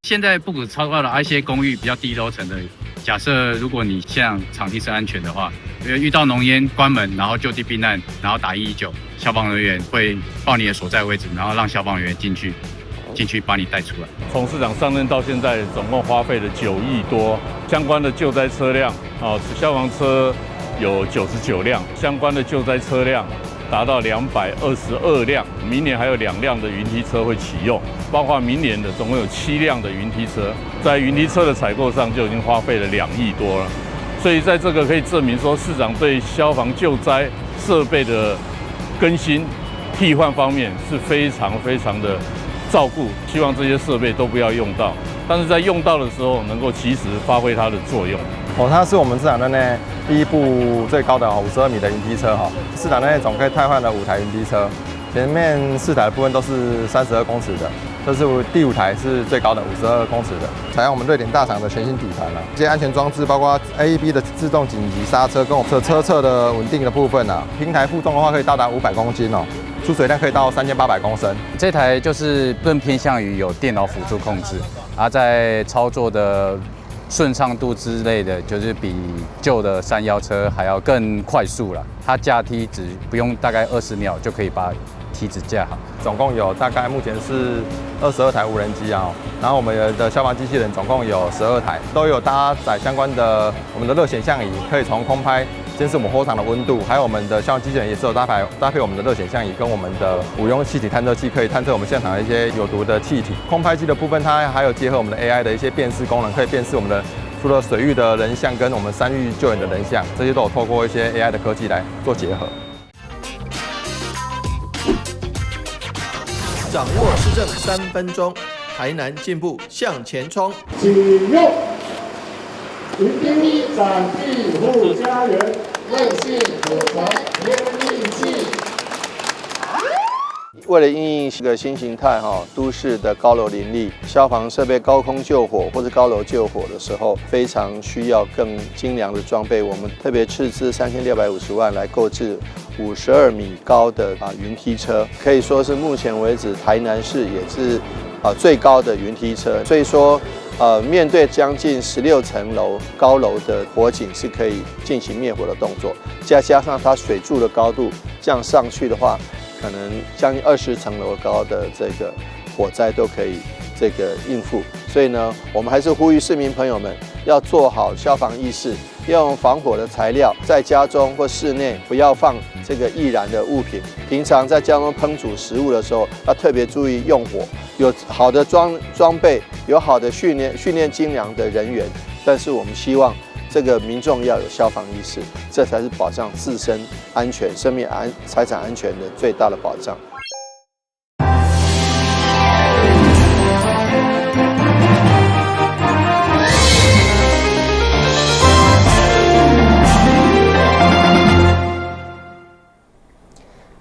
現在不止超高樓，一些公寓比較低樓層的，假設如果你像場地是安全的話，遇到濃煙關門，然後就地避難，然後打119，消防人員會報你的所在位置，然後讓消防人員進去把你帶出來。從市長上任到現在，總共花費了9億多，相關的救災車輛消防車有99輛，相關的救災車輛達到222輛，明年還有2輛的雲梯車會啟用，包括明年的總共有7輛的雲梯車，在雲梯車的採購上就已經花費了2億多了，所以在這個可以證明說，市長對消防救災設備的更新、替換方面是非常的照顧，希望這些設備都不要用到，但是在用到的时候能夠及時發揮它的作用。它是我們市场任內第一部最高的52米的雲梯車市场任內總可以汰換了5台雲梯車，前面4台的部分都是32公尺的，這是第5台是最高的52公尺的，採用我們瑞典大廠的全新底盤這些安全裝置包括 AEB 的自動緊急剎車跟我們車側的穩定的部分平台負重的話可以到達500公斤出水量可以到3800公升。這台就是更偏向於有電腦輔助控制，在操作的順暢度之類的，就是比舊的311車還要更快速了。它架梯只不用大概20秒就可以把梯子架好。总共有大概目前是22台无人機然后我们的消防机器人总共有12台，都有搭載相關的我們的熱顯像儀，可以從空拍監視我們火場的溫度，還有我們的消防機器人也是有搭配我們的熱顯像儀跟我們的五用氣體探測器，可以探測我們現場的一些有毒的氣體。空拍機的部分，它還有結合我們的 AI 的一些辨識功能，可以辨識我們的除了水域的人像跟我們山域救援的人像，這些都有透過一些 AI 的科技來做結合。掌握施政3分鐘，台南進步向前衝。請用雲梯展地護家園，衛星火柴天力器。為了因應這個新形態都市的高樓林立，消防設備高空救火或者高樓救火的時候，非常需要更精良的裝備。我們特別斥資3650萬來購置52米高的雲梯車，可以說是目前為止台南市也是最高的雲梯車。所以說面對將近16層樓高樓的火警是可以進行滅火的動作，加上它水柱的高度這樣上去的話，可能將近20層樓高的這個火災都可以應付。所以呢，我們還是呼籲市民朋友們要做好消防意識，要用防火的材料，在家中或室內不要放這個易燃的物品。平常在家中烹煮食物的時候，要特別注意用火。有好的裝備，有好的訓練精良的人員，但是我們希望这個民眾要有消防意識，這才是保障自身安全、生命財產安全的最大的保障。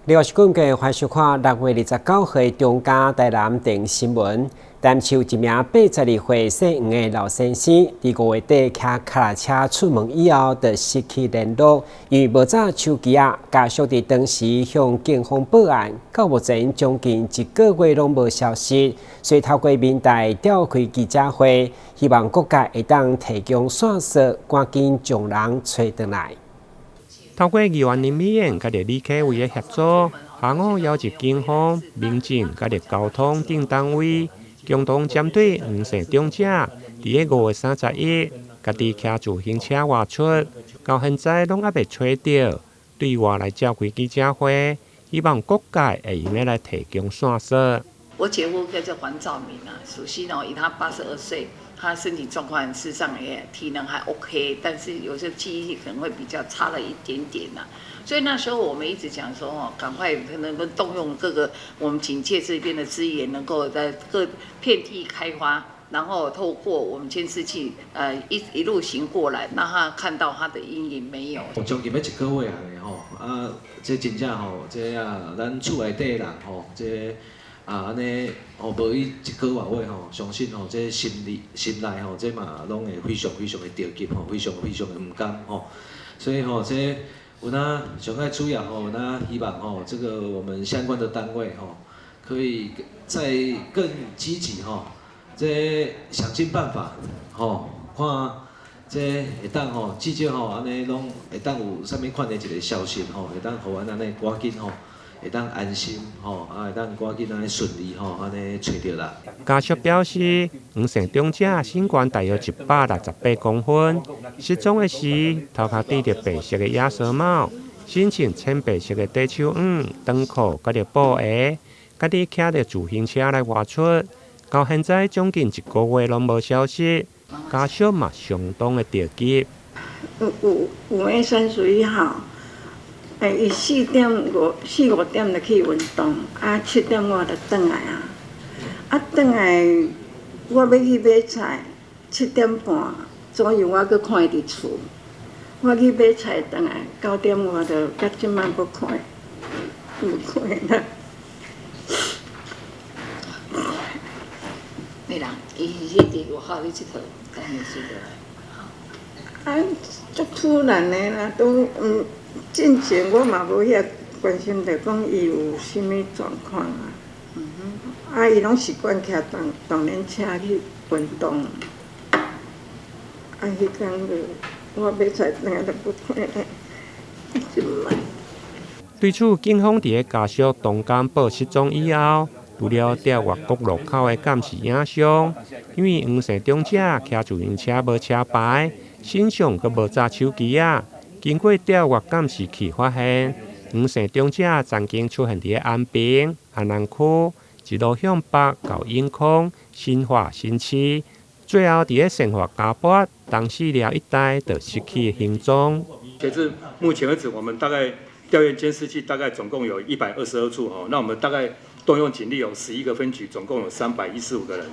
6月9日歡收看6月29日中嘉台南電新聞。淡秀一名82歲姓黃的老先生，在5月底騎腳踏車出門以後，就失去聯絡，因為無找手機家屬在當時向警方報案，到目前將近1個月攏無消息，所以透過民代召開記者會，希望各界會當提供線索，趕緊將人找回來。透過議員林美燕甲立委的協助，下午邀集警方、民警甲交通等單位，共同針對2姓長者，在5月31日，家己騎自行車外出，到現在攏還未找到，對外來召開記者會，希望各界會用來提供線索。我姐夫叫做黃兆明屬實以他82歲。他身體狀況事實上也體能還 OK， 但是有些記憶力可能會比較差了一點點所以那時候我們一直講說趕快能夠動用各個我們警界這邊的資源，能夠在各遍地開花，然後透過我們監視器一路行過來，讓他看到他的陰影沒有。將近要1個月這真正咱厝內底人這。安尼無伊1個月相信這心內這嘛攏會非常的着急非常的唔甘所以這有哪上愛主要有哪希望這個我們相關的單位可以再更積極這想盡辦法，看這會當至少安尼攏會當有啥物款的一個消息會當互阮安尼趕緊會當安心會當趕緊安尼順利安尼找到啦。家屬表示，黃姓長者身高大約168公分，失蹤的時頭殼戴着白色的野紗帽，身穿淺白色的短袖短褲，佮着布鞋，家己騎着自行車來外出。到現在將近1個月攏無消息，家屬嘛相當的着急。有月31號，伊4、5點就去運動，7點我就轉來轉來我要去買菜，7點半左右我閣看伊佇厝，我去買菜轉來9點我就到即擺無看啦。你人，伊是伫外口咧佚佗，当然是的。足突然的啦，都之前我嘛无遐關心着講伊有啥物狀況啊。伊攏習慣騎動輪車去運動。迄天我買菜轉來就不看咧，真慢。對此，警方佇個家屬當天報失蹤以後，除了調外國路口的監視影像，因為黃姓長者騎自行車無車牌，身上閣無揸手機啊。經過調外監視器發現，黃姓長者曾經出現佇安平、安南區，一路向北到永康、新化、新市，最後佇個生活加坡、東勢寮一帶就失去行蹤。截至目前為止，我們大概調閱監視器大概總共有122處那我們大概動用警力有11個分局，總共有315個人。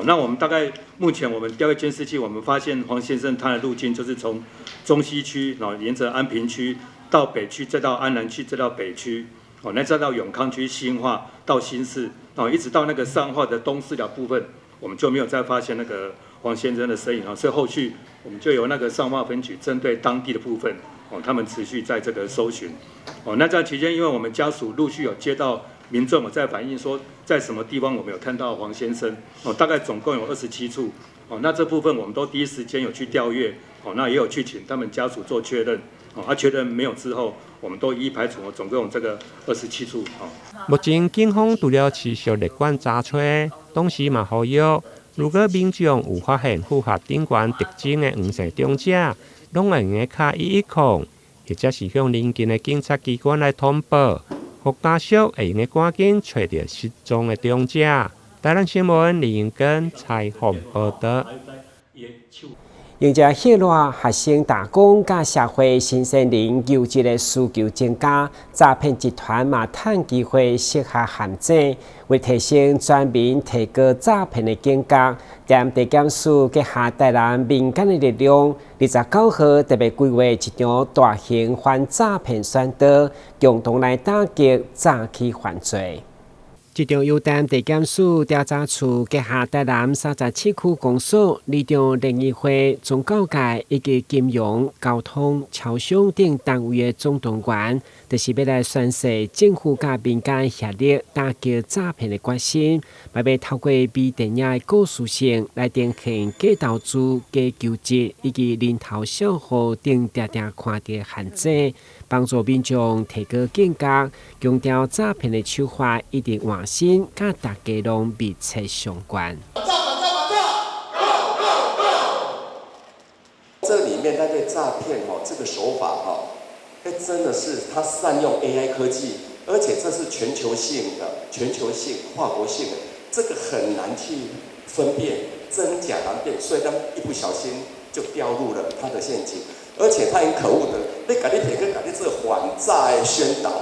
那我們大概目前我們調閱監視器，我們發現黃先生他的路徑就是從中西區，然後沿着安平區到北區，再到安南區，再到北區，那再到永康區、新化到新市，一直到那個上化的東勢寮部分，我們就沒有再發現那個黃先生的身影所以後續我們就由那個上化分局針對當地的部分，他們持續在這個搜尋。那在期間，因為我們家屬陸續有接到民眾有在反映說，在什麼地方我們有看到黃先生，大概總共有27處，那這部分我們都第一時間有去調閱，那也有去請他們家屬做確認，確認沒有之後，我們都一一排除，總共有這個27處。目前警方除了持續列管查找，同時嘛呼籲，如果民眾有發現符合頂懸特徵的黃姓長者，攏會用卡110，或者是向鄰近的警察機關來通報。互家屬會用趕緊找到失蹤的長者。台灣新聞李英根採訪報道。迎着許多學生打工甲社會新鮮人求職的需求增加，詐騙集團嘛趁機會設下陷阱，為提升全民提高詐騙的警覺，踮地檢署結合台南民間的力量，29號特別規劃一場大型反詐騙宣導，共同來打擊詐欺犯罪。這場由踮地檢署調查處結合台南37區公所、里長聯誼會、宗教界以及金融、交通、超商等單位的總動員，就是要來宣示政府甲民間協力打擊詐騙的決心，嘛要透過微電影的故事性來呈現假投資、假求職以及人頭小號等常常看到的陷阱，幫助民眾提高警覺，強調詐騙的手法一定換新，甲大家攏密切相關。這裡面那個詐騙這個手法真的是它善用 AI 科技，而且這是全球性、跨國性的，這個很難去分辨真假難辨，所以他們一不小心就掉入了他的陷阱。而且他很可惡的，你甲你騙，佮甲你做反詐的宣導，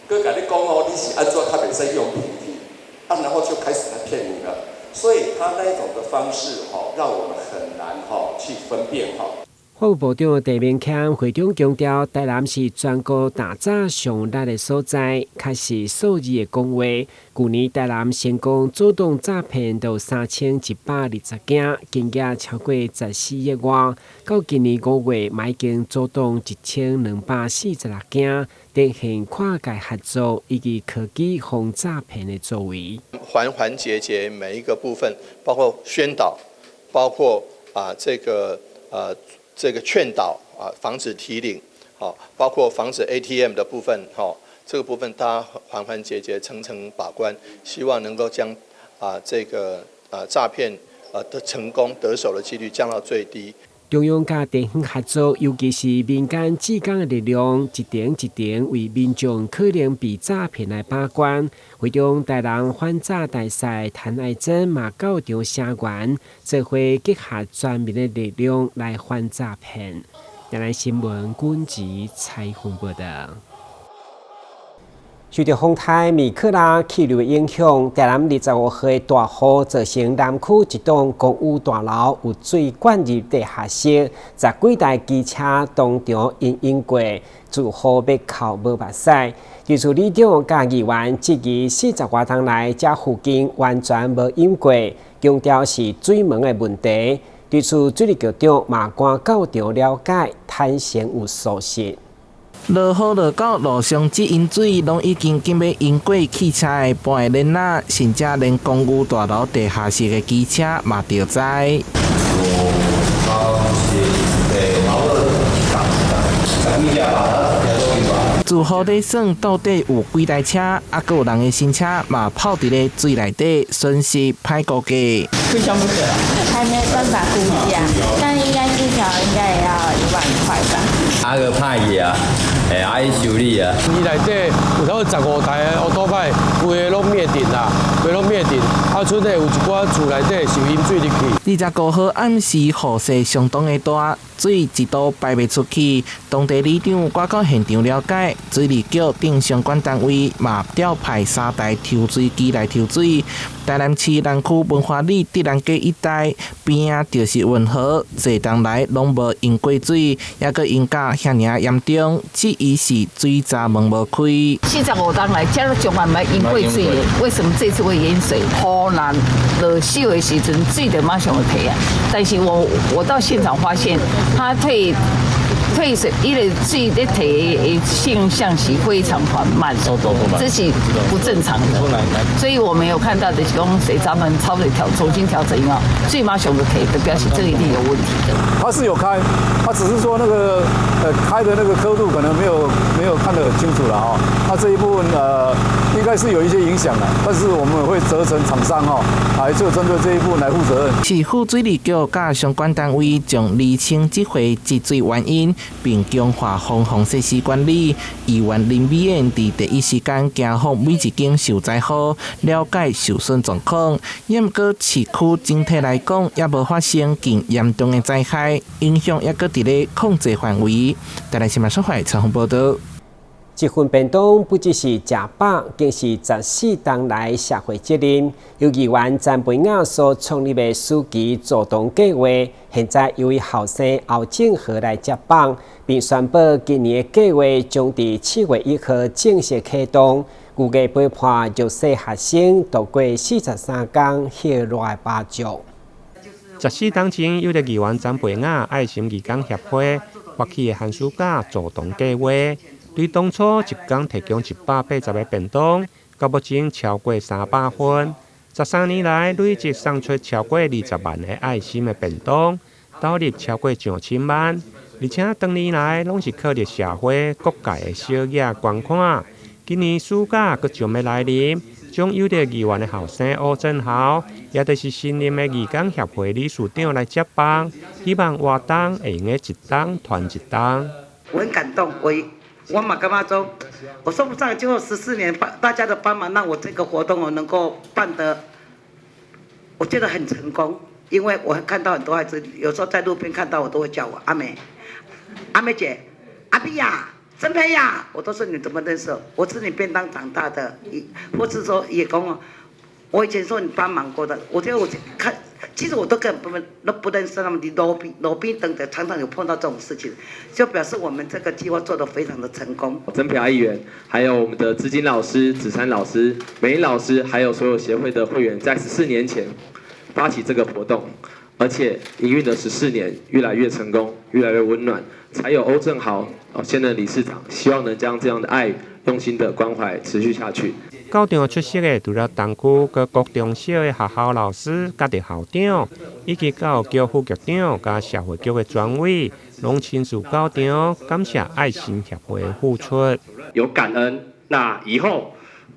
佮甲你講你是安怎較袂使用平替，然後就開始來騙你了。所以他那一種的方式讓我們很難去分辨。副部長鄭明謙會中強調，台南是全國打詐上力的所在，確實數字的講話。去年台南成功主動詐騙到3120件，金額超過14億元。到今年5月，已經主動1246件，展現跨界合作以及科技防詐騙的作為。環環節節每一個部分，包括宣導，包括這個勸導防止提領，包括防止 ATM 的部分，這個部分大家環環節節、層層把關，希望能夠將這個詐騙的成功得手的幾率降到最低。中央甲地方合作，尤其是民間志工的力量，一點一點為民眾可能被詐騙來把關。會中台南反詐大賽譚愛珍嘛到場聲援，這回結合全民的力量來反詐騙。台南新聞軍籍採訪報道。受到風颱米克拉氣流的影響，台南25號的大雨造成南區一棟公寓大樓有水灌入地下室，十幾台機車當場淹過，住戶要靠無目屎。地處里長甲議員質疑40多天來這附近完全無淹過，強調是水門的問題。地處水利局長嘛趕到場了解，坦承有疏失。落雨落到路上，只淹水攏已經要淹過汽車的半個輪仔，甚至連公寓大樓地下室的機車嘛著知。住戶在算到底有幾台車，還佫有人的新車嘛泡佇咧水內底，損失歹估計。還沒辦法估價，但應該至少應該也要1萬塊吧。個歹去啊，愛修理啊。伊內底有差不多15台的烏托派，規個攏滅頂啦，規個攏滅頂。啊，厝內有一寡厝內底受淹水入去。25號暗時雨勢相當的大，水一度排袂出去。當地里長趕到現場了解，水利局等相關單位嘛調派3台抽水機來抽水。台南市南區文華里德蘭街一帶邊仔就是運河，濟冬來攏無淹過水，也閣淹甲遐爾嚴重，質疑是水閘門無開。45天來，這都從來沒淹過水，為什麼這次會淹水？雨難落手的時陣，水就馬上會退啊！但是我到現場發現，它退水，伊個水在退的現象是非常緩慢，這是不正常的。所以我們有看到的是講水閘門稍微重新調整以後，水馬上就退，就表示這個一定有問題的。它是有開，它只是說那個開的那個刻度可能沒有看得很清楚了哈。它這一部分應該是有一些影響的，但是我們會責成廠商來就針對這一部分來負責任。市府水利局甲相關單位將釐清這回積水原因，並強化防洪設施管理。議員林美燕在第一時間走訪每一間受災戶，了解受損狀況。也毋過市區整體來講，也無發生更嚴重的災害，影響也閣佇咧控制範圍。台南新聞社會採訪報道。一份便當不只是吃飽，更是14天來社會責任。由議員詹培亞所創立的書記助動計劃，現在由於後生侯正和來接棒，並宣布今年的計劃將在7月1號正式啟動。預計陪伴弱勢學生度過43天喜樂8週。14天前，有個議員詹培亞愛心義工協會發起的寒暑假助動計劃。對當初一天提供180個便當，到目前超過300份。13年來累計送出超過20萬個愛心的便當，投入超過2000萬。而且當年來攏是靠着社會各界的小額捐款。今年暑假閣將要來臨，將有的議員的後生歐正豪，也就是新任的義工協會理事長來接棒，希望活動會用個一檔團一檔。我很感動，我嘛感覺說，我說不上，經過14年大家的幫忙，讓我這個活動我能夠辦得，我覺得很成功。因為我看到很多孩子，有時候在路邊看到我都會叫我阿美，阿美姐，阿碧呀，曾培呀，我都說你怎麼認識？我吃你便當長大的，或是說也跟我以前說你幫忙過的，我覺得我看。其實我都根本都不認識他們的路邊等的，常常有碰到這種事情，就表示我們這個計劃做得非常的成功。曾培亞議員，還有我們的資金老師、子珊老師、美英老師，還有所有協會的會員，在14年前發起這個活動，而且營運了14年，越來越成功，越來越溫暖，才有歐正豪現任理事長，希望能將這樣的愛、用心的關懷持續下去。到場出席的除了東區各國中小的學校老師、家的校長，以及教育局副局長加社會局的專委，攏親自到場感謝愛心協會的付出。有感恩，那以後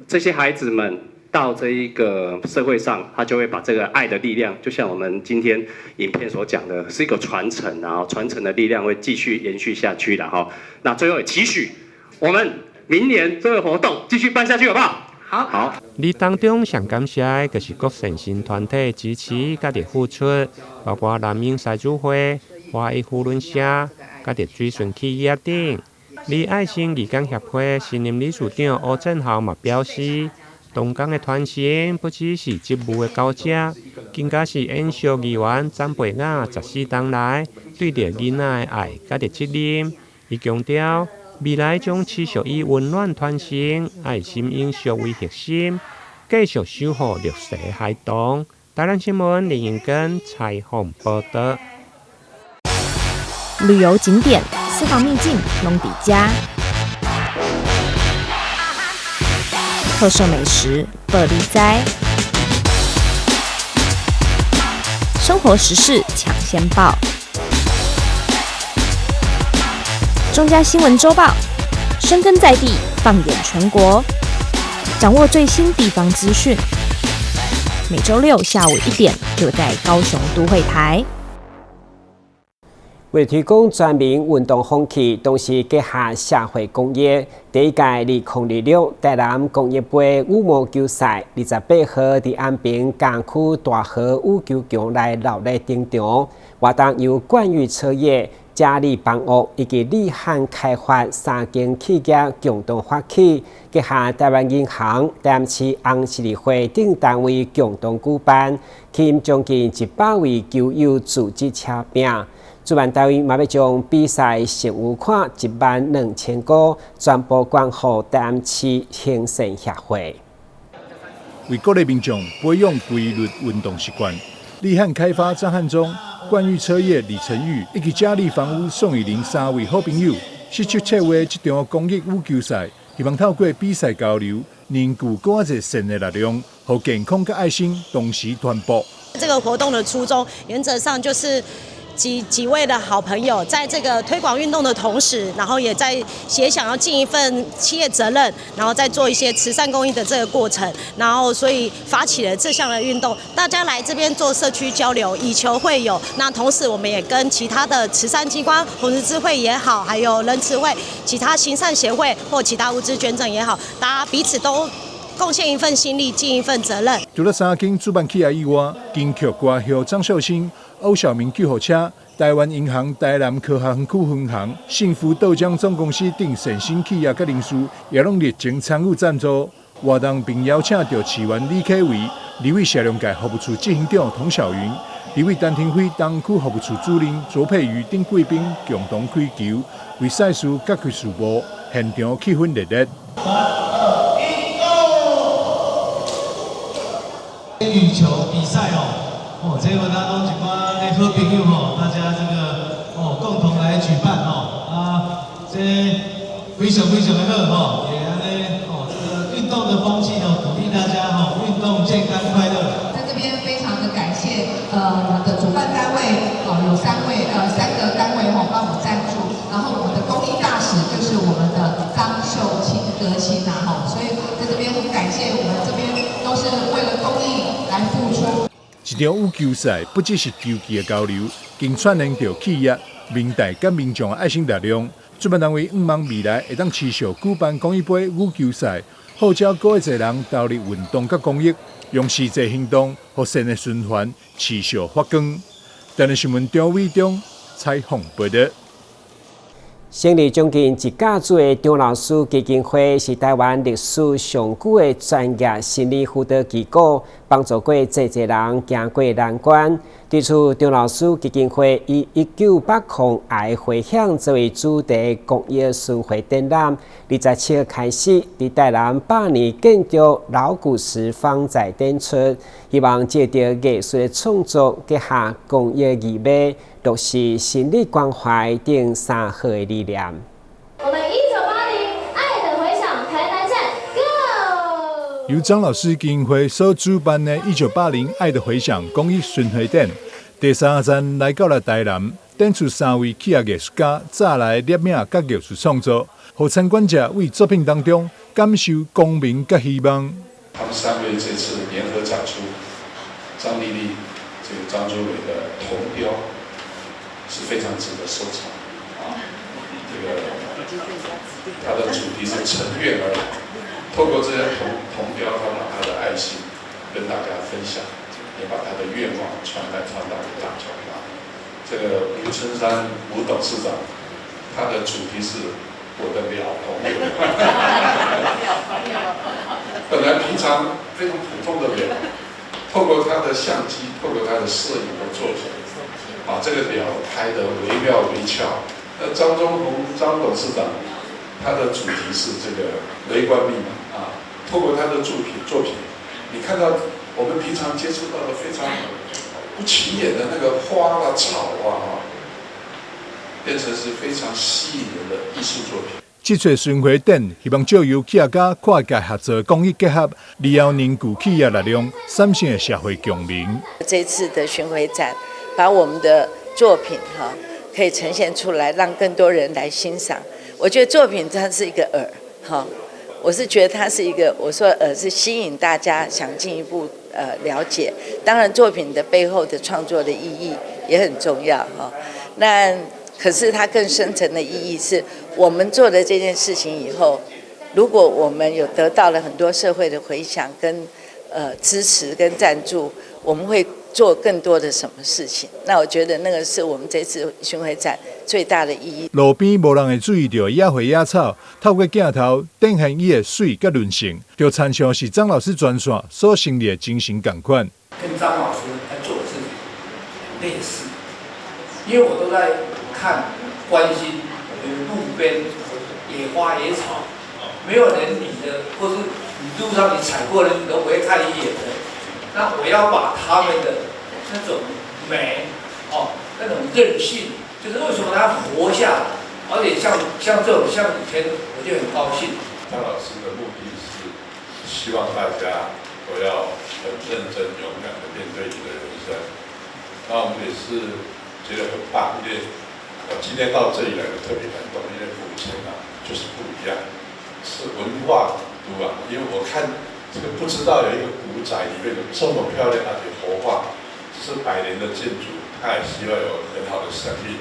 這些孩子們到這一個社會上，他就會把這個愛的力量，就像我們今天影片所講的，是一個傳承，然後傳承的力量會繼續延續下去的哈。那最後也期許我們明年這個活動繼續辦下去，好不好？好。你當中上感謝的就是各善心團體支持家的付出，包括南英賽主會、華裔扶輪社、家的水順企業等。李愛心義工協會新任理事長歐正豪嘛表示，東港的團員不只是職務的交接，更加是延續議員詹培雅14年來對着囡仔的愛家的責任。伊強調，未來將持續以溫暖團結、愛心影響為核心，繼續守護綠色海洋。台南新聞林英根採訪報道。旅遊景點、私房秘境攏底家，特色美食報你知，生活時事搶先報。中嘉新聞週報，深耕在地，放眼全國，掌握最新地方資訊。每週6下午1點，就在高雄都會台。為提供全民運動風氣，同時結合社會公益，第一屆2026台南公益杯羽毛球賽28號在安平港區大河羽球場來熱烈登場，活動由冠裕車業、嘉利房屋以及利漢開發3間企業共同發起，結合台灣銀行、台南市紅十字會等單位共同舉辦，吸引將近100位球友組織車拼。主辦單位嘛要將比賽成績款12000個全部捐予台南市興盛協會。為鼓勵民眾培養規律運動習慣，利漢開發張漢忠、冠裕車業李成宇以及嘉利房屋宋以玲3位好朋友，攜手策劃這場公益羽球賽，希望透過比賽交流，凝聚更多善的力量，和健康和愛心同時傳播。這個活動的初衷，原則上就是幾位的好朋友，在這個推廣運動的同時，然後也想要盡一份企業責任，然後再做一些慈善公益的這個過程，然後所以發起了這項的運動，大家來這邊做社區交流，以求會友。那同時我們也跟其他的慈善機關，紅十字會也好，還有仁慈會、其他行善協會或其他物資捐贈也好，大家彼此都貢獻一份心力，盡一份責任。除了3間主辦企業以外，金曲歌后張秀清、歐小明救護車、台灣銀行台南科學園區分行、幸福豆漿總公司等善心企業甲人士，也攏熱情參與贊助活動，並邀請到市員李啟維、立委社良界服務處執行長童小雲、立委陳廷輝、東區服務處主任卓佩瑜等貴賓共同開球，為賽事揭開序幕，現場氣氛熱烈。羽球比賽這個當中一寡好朋友大家這個共同來舉辦這非常的好也安尼這個運動的風氣鼓勵大家運動健康快樂。在這邊非常的感謝我們的主辦單位有3個單位幫我贊助，然後我們的公益大使就是我們的張秀清歌星所以在這邊很感謝我們這邊都是為了公益來付出。一場羽球賽不只是球技的交流，更串聯着企業、明代甲民眾的愛心力量。主辦單位希望未來會當持續舉辦公益杯羽球賽，號召更多人投入運動甲公益，用實際行動和善的循環持續發光。台南新聞張偉忠採訪報道。成立將近1甲子的張老師基金會是台灣歷史上久的專業心理輔導機構，幫助過濟人行過難關。對此，張老師基金會以1980抗癌回響作為主題公益巡迴展覽，27日開始，在台南百年建築老古石坊仔展出，希望借着藝術的創作，結合公益義賣，落實心理關懷等3項的理念。我們1980愛的回響台南站 ，Go！ 由張老師基金會所主辦的1980愛的回響公益巡迴展，第3站來到了台南，展出3位企業藝術家早來立命甲藝術創作，讓參觀者為作品當中感受光明甲希望。他們3位這次聯合展出張麗麗、張周偉的銅雕是非常值得收藏啊。它的主題是乘願而來，透過這些銅雕，他把他的愛心跟大家分享，也把他的願望傳達給大家。這個吳春山吳董事長，他的主題是我的鳥朋友。本來平常非常普通的鳥，透過他的相機，透過他的攝影的作品，把這個鳥拍得惟妙惟肖。那張忠宏張董事長，他的主題是这个雷官密碼啊，透過他的作品，你看到我們平常接觸到的非常不起眼的那個花啦、草啊，變成是非常吸引人的藝術作品。這次巡迴展希望借由企業家跨界合作公益結合，以後凝聚企業力量，產生的社會共鳴。這次的巡迴展，把我們的作品可以呈現出來，讓更多人來欣賞。我覺得作品它是一個餌，我是覺得它是一個，我說是吸引大家想進一步了解。當然，作品的背後的創作的意義也很重要哈。那可是它更深層的意義是，我們做了這件事情以後，如果我們有得到了很多社會的回響跟支持跟贊助，我們會做更多的什麼事情？那我覺得那個是我們這次巡迴展最大的意義。路邊無人會注意到野花野草，透過鏡頭展現伊的水甲韌性，就親像是張老師專線所成立的精神同款。跟張老師在做的事情很類似，因為我都在看關心路邊野花野草，沒有人理的，或是你路上你踩過的你都不會看一眼的。那我要把他們的那種美，那種韌性，就是為什麼他活下來，而且像這種像以前，我就很高興。張老師的目的是希望大家都要很認真勇敢的面對你的人生。那我們也是覺得很棒，因為今天到這裡來的特別感動，因為府前就是不一樣，是文化古都啊，因為我看。這個不知道有一個古宅裡面有這麼漂亮而且活化，是100年的建築，它也希望有很好的生命。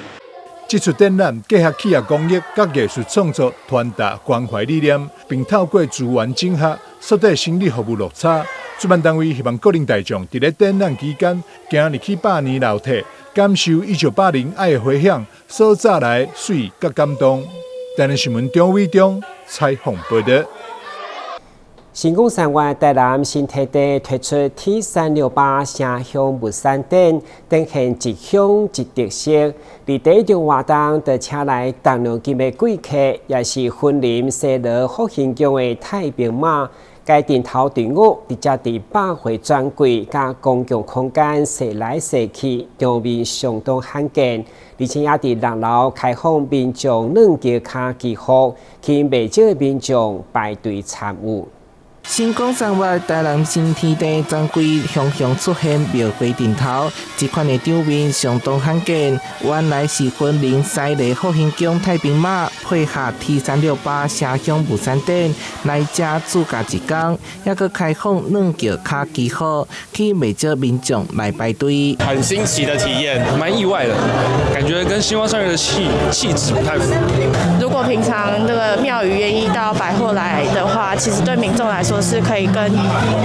這次展覽結合企業公益甲藝術創作，傳達關懷理念，並透過資源整合，縮短心理服務落差。主辦單位希望各人大眾在展覽期間，行入去百年老體，感受1980愛的回響所帶來水甲感動。台南新聞張偉忠採訪報道。成功3月，台南新天地推出 T368城鄉物產展，展現一鄉一特色。在第一場活動，就請來重量級的貴客，也是雲林西螺復興宮的太平馬。該陣頭隊伍直接在百貨專櫃加公共空間踅來踅去，場面相當罕見。而且也在6樓開放民眾軟腳卡寄貨，吸引不少民眾排隊參與。成功3月，台南新天地專櫃雄雄出現廟會頂頭，這款的場面相當罕見。原來是雲林西螺復興宮太平馬配合 T368城鄉物產展來遮自駕一天，還閣開放軟腳卡寄貨，吸引不少民眾來排隊。很新奇的體驗，蠻意外的，感覺跟新光商業的氣質不太符。如果平常這個廟宇願意到百貨來的話，其實對民眾來說是可以跟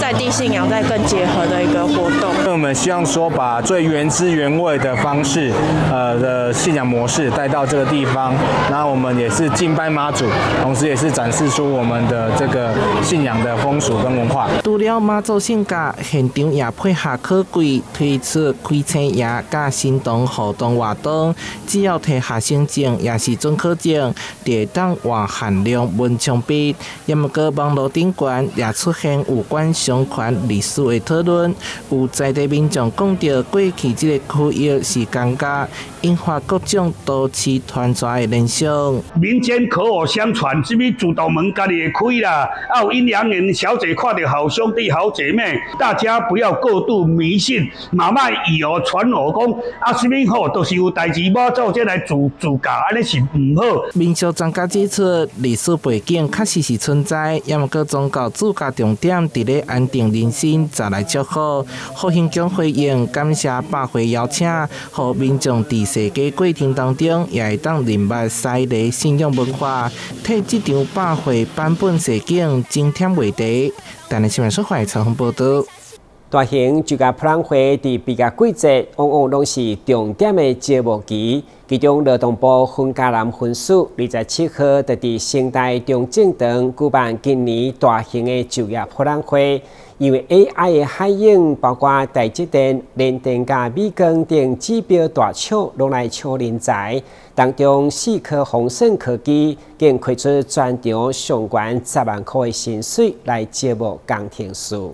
在地信仰再更結合的一個活動。我們希望說把最原汁原味的方式，的信仰模式帶到这個地方，然後我們也是敬拜媽祖，同時也是展示出我們的這個信仰的風俗跟文化。除了媽祖聖駕，現場也配合科技推出開青夜甲心動互動活動，只要摕學生證也是准考證，就當換限量文昌筆。也毋過網絡頂懸也出現有關相關歷史的討論，有在地民眾講到過去這個區域是公家，引發各種都市傳傳的現象。民間口耳相傳，什麼主導門家己會開啦，有陰陽眼小姐看到好兄弟好姐妹，大家不要過度迷信，嘛莫以訛傳訛講什麼好，都是有代志要做這來自教，安尼是唔好。民俗專家指出，歷史背景確實是存在，也毋過宗教主要重點佇咧安定人心，再來祝福。復興宮回應感謝百會邀請，互民眾佇世界過程當中，也會當認捌西禮信仰文化，替這場百會版本世景增添話題。台南新聞社會採訪報道。大型酒家博覽會佇比較季節，往往攏是重點的節目期。其中，勞動部分嘉南分署27號就佇城大中正堂舉辦今年大型的酒業博覽會。因為 AI 的海影，包括台積電、聯電、甲美光等指標大廠，攏來搶人才。當中4顆豐盛科技，更開出全場上懸10萬塊的薪水來招募工程師。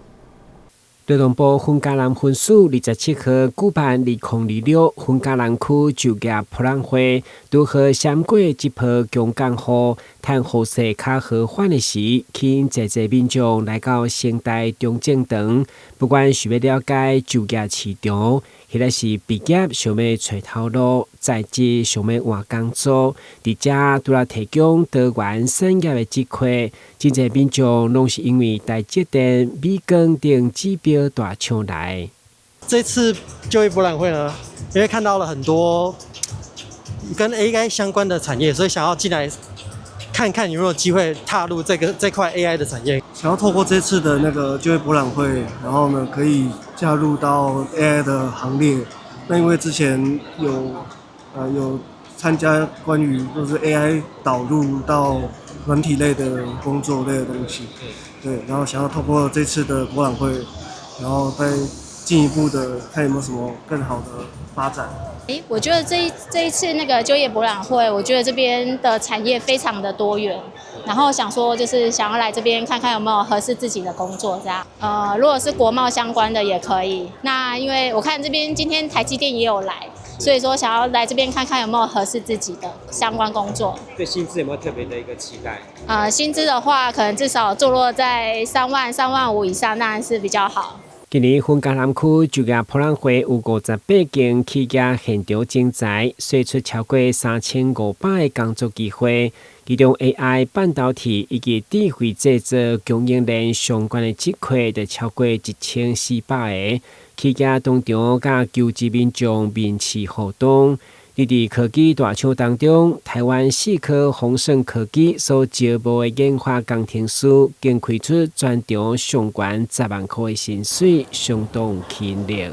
勞動部分嘉南分署27號舉辦2026分嘉南區酒業博覽會，拄好閃過這波強降雨，趁雨勢較和緩的時，吸引儕儕民眾來到城大中正堂。不管是要了解酒業市場，或者是畢業想要找頭路，在職想要換工作，佇遮除了提供多元產業的機會，真儕民眾攏是因為台積電、美光等指標大廠來。這次就業博覽會呢，因為看到了很多跟 AI 相關的產業，所以想要進來看看有沒有機會踏入這塊 AI 的產業。想要透過這次的那個就業博覽會，然後呢可以加入到 AI 的行列。那因為之前有參加關於就是 AI 導入到軟體類的工作類的東西，對，然後想要透過這次的博覽會，然後再進一步的看有沒有什麼更好的發展。我覺得這一次那個就業博覽會，我覺得這邊的產業非常的多元，然後想說就是想要來這邊看看有沒有合適自己的工作這樣。如果是國貿相關的也可以。那因為我看這邊今天台積電也有來，所以說想要來這邊看看有沒有合適自己的相關工作。對薪資有沒有特別的一個期待？薪資的話，可能至少坐落在3萬、3萬5以上，當然是比較好。今年分嘉南區酒業博覽會有58間企業現場徵才，釋出超過3500個工作機會，其中 AI、半導體以及智慧製造供應鏈相關的職缺就超過1400個。企業當中甲求職民眾面試互動。佇科技大廠當中，台灣4顆豐盛科技所招募的研發工程師，更開出全場上懸10萬塊的薪水，相當吸引力。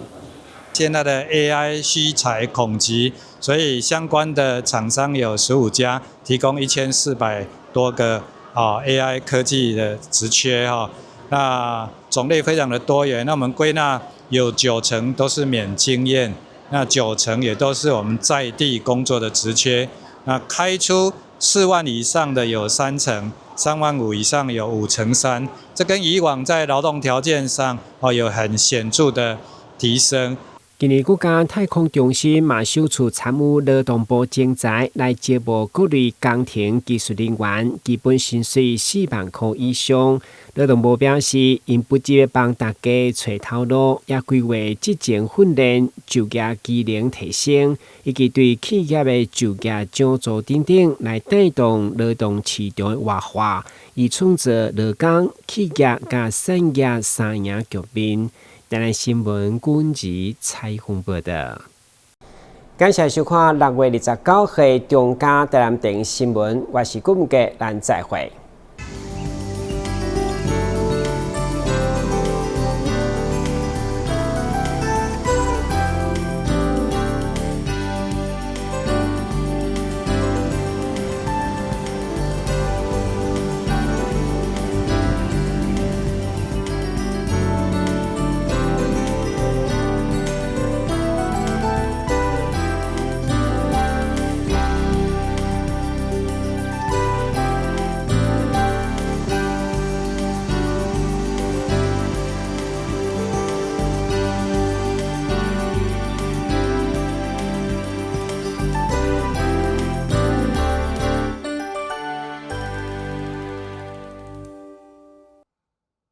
現在的 AI 需才恐急，所以相關的廠商有15家，提供1400多個AI 科技的職缺哈。那種類非常的多元，那我們歸納有90%都是免經驗。那90%也都是我們在地工作的職缺，那開出4萬以上的有3成，3萬5以上有5成3，這跟以往在勞動條件上有很顯著的提升。今年國家太空中心嘛首次參與勞動部徵才來招募各類工程技術人員，基本薪水4萬塊以上。勞動部表示，因不只要幫大家找頭路，也規劃職前訓練、就業技能提升，以及對企業的就業獎助等等，來帶動勞動市場的活化，以創造勞工、企業甲產業三贏局面。台南新聞關節採訪報道。感謝收看6月29日中嘉台南電視新聞，我是顧文杰，咱再會。